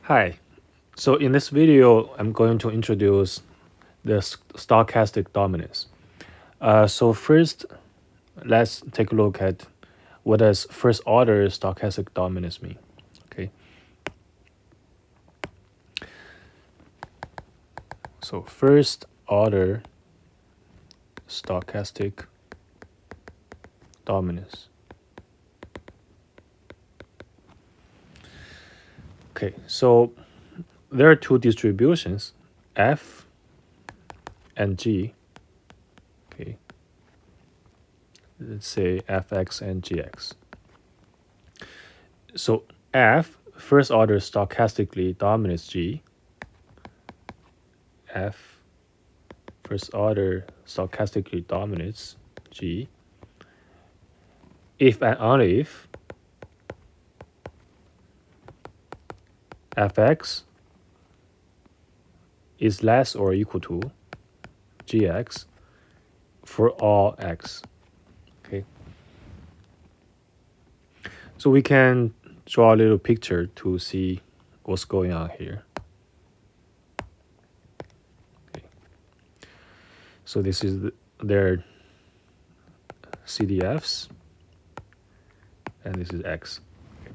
Hi. So in this video, I'm going to introduce the stochastic dominance. So first, let's take a look at what does first order stochastic dominance mean. Okay. So first order stochastic dominance. Okay. So there are two distributions, f and g. Okay. Let's say fx and gx. So f first order stochastically dominates g. F first order stochastically dominates g if and only if fx is less or equal to gx for all x. Okay. So we can draw a little picture to see what's going on here. Okay. So this is their CDFs, and this is x. Okay.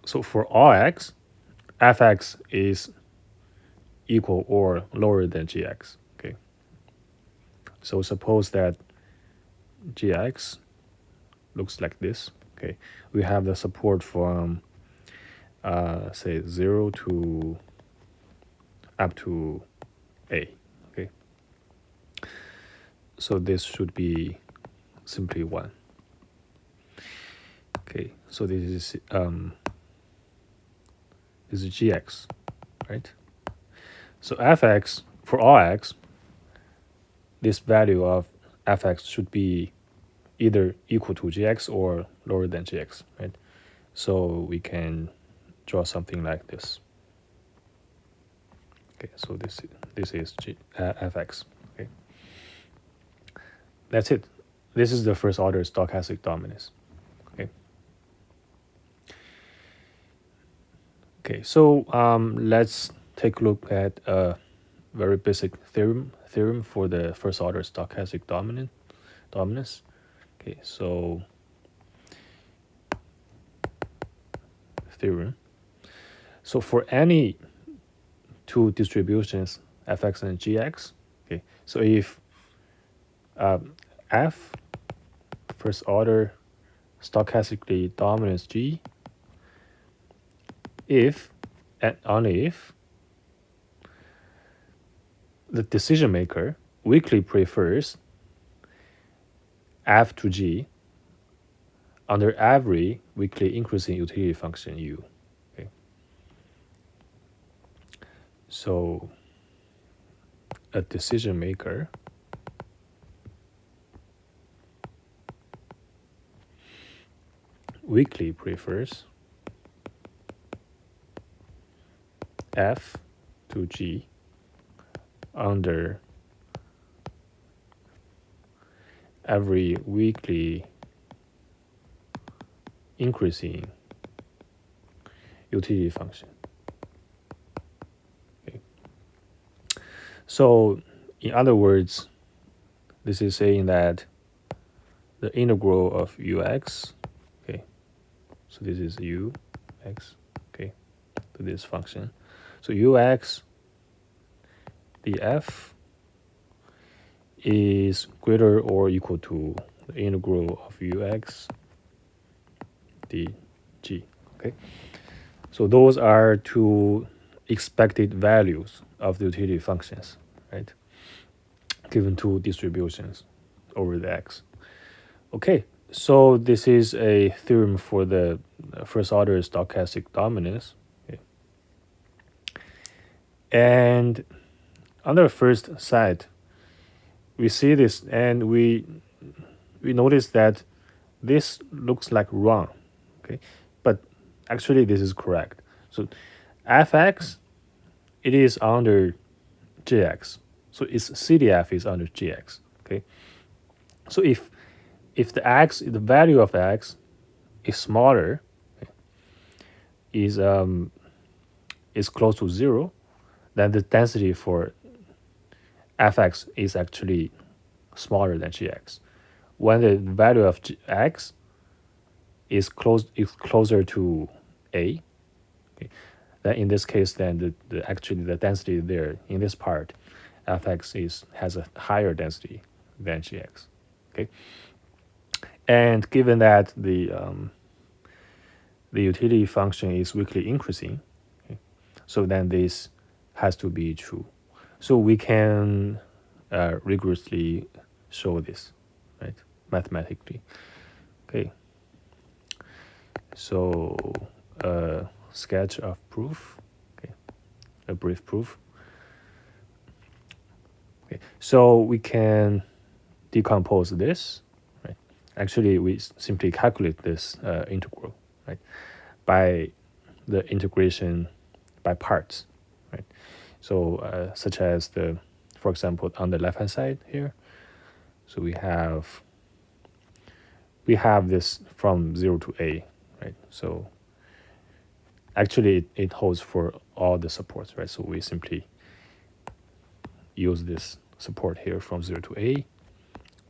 So for all x, fx is equal or lower than gx. Okay. So suppose that gx looks like this. Okay, we have the support from say 0 to up to a. Okay, so this should be simply 1. Okay, so this is gx, right? So fx for all x, this value of fx should be either equal to gx or lower than gx, right? So we can draw something like this. Okay, so this is fx. Okay, that's it. This is the first order stochastic dominance. Okay. Okay, so let's take a look at a very basic theorem for the first order stochastic dominance. Okay, so theorem. So for any two distributions fx and gx, okay, so if f first order stochastically dominates g if and only if the decision maker weakly prefers f to g under every weakly increasing utility function u. Okay. So a decision maker weakly prefers f to g under every weakly increasing utility function. Okay. So in other words, this is saying that the integral of ux, okay, so this is ux, okay, to this function. So ux df is greater or equal to the integral of ux dg. Okay, so those are two expected values of the utility functions, right, given two distributions over the x. Okay, so this is a theorem for the first order stochastic dominance. Okay. And on the first side, we see this and we notice that this looks like wrong. Okay, but actually this is correct. So fx, it is under gx. So its CDF is under gx. Okay, so if the value of x is smaller, okay, is close to 0, then the density for fx is actually smaller than gx. When the value of x is closer to a, okay, then in this case, then actually the density there in this part, fx has a higher density than gx. Okay, and given that the utility function is weakly increasing, okay, so then this has to be true. So we can rigorously show this, right, mathematically. Okay, so a sketch of proof, okay, a brief proof. Okay, so we can decompose this, right? Actually, we simply calculate this integral, right, by the integration by parts, right? So such as for example, on the left hand side here, so we have this from 0 to a, right? So actually it holds for all the supports, right? So we simply use this support here from 0 to a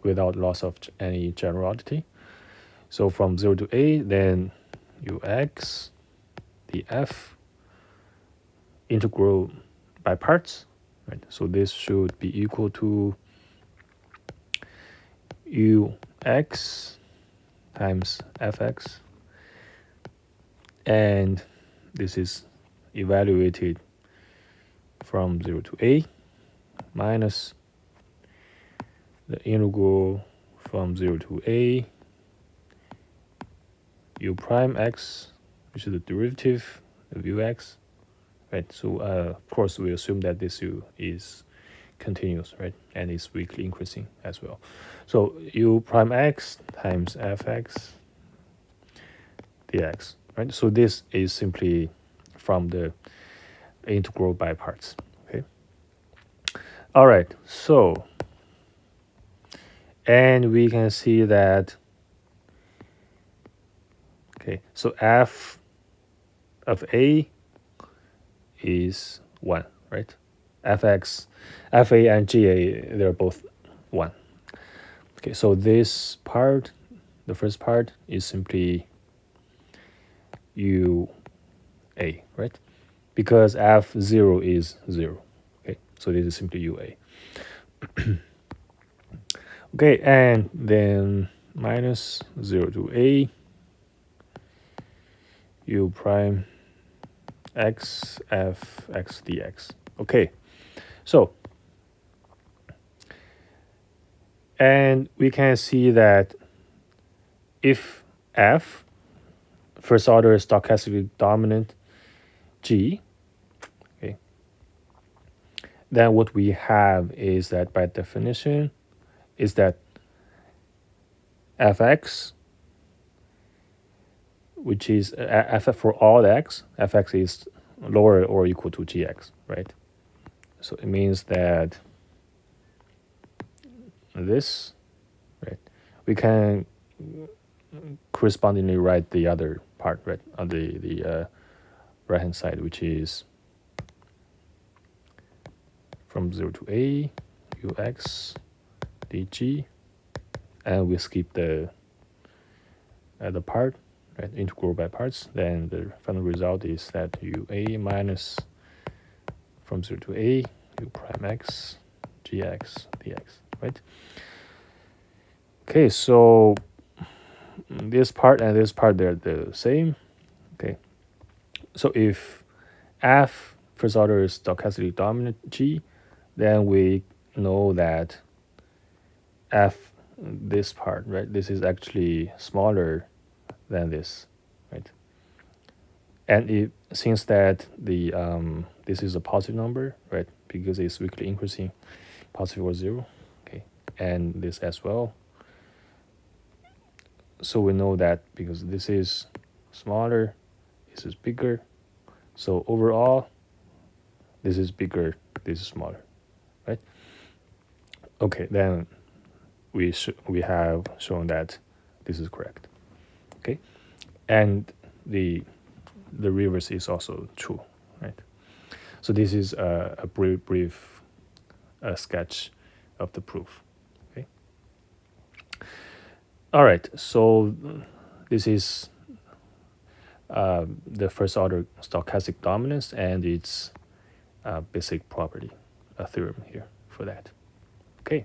without loss of any generality. So from 0 to a, then ux df integral by parts, right? So this should be equal to ux times fx, and this is evaluated from 0 to a minus the integral from 0 to a u prime x, which is the derivative of ux, right? So of course we assume that this u is continuous, right, and is weakly increasing as well. So u prime x times fx dx, right? So this is simply from the integral by parts. Okay. All right. So, and we can see that. Okay. So f of a is 1, right? Fx, fa and ga, they're both 1. Okay. So this part, the first part, is simply u a, right? Because f0 is 0. Okay, so this is simply ua. Okay, and then minus 0 to a u prime x f x dx. Okay, so and we can see that if f, first order stochastically dominant G, okay, then what we have is that by definition is that fx, which is f for all x, fx is lower or equal to gx, right? So it means that this, right, we can correspondingly write the other part, right, on the right hand side, which is from 0 to a ux dg, and we skip the part, right, integral by parts. Then the final result is that ua minus from 0 to a u prime x gx dx, right? Okay, so this part and this part, they're the same. Okay, so if f first order is stochastically dominant G, then we know that f, this part, right, this is actually smaller than this, right? And it since that the this is a positive number, right, because it's weakly increasing, positive or 0, okay, and this as well. So we know that because this is smaller, this is bigger, so overall this is bigger, this is smaller, right? Okay, then we have shown that this is correct. Okay, and the the reverse is also true, right? So this is a brief sketch of the proof. Okay. All right. So this is the first order stochastic dominance and its basic property, a theorem here for that. Okay.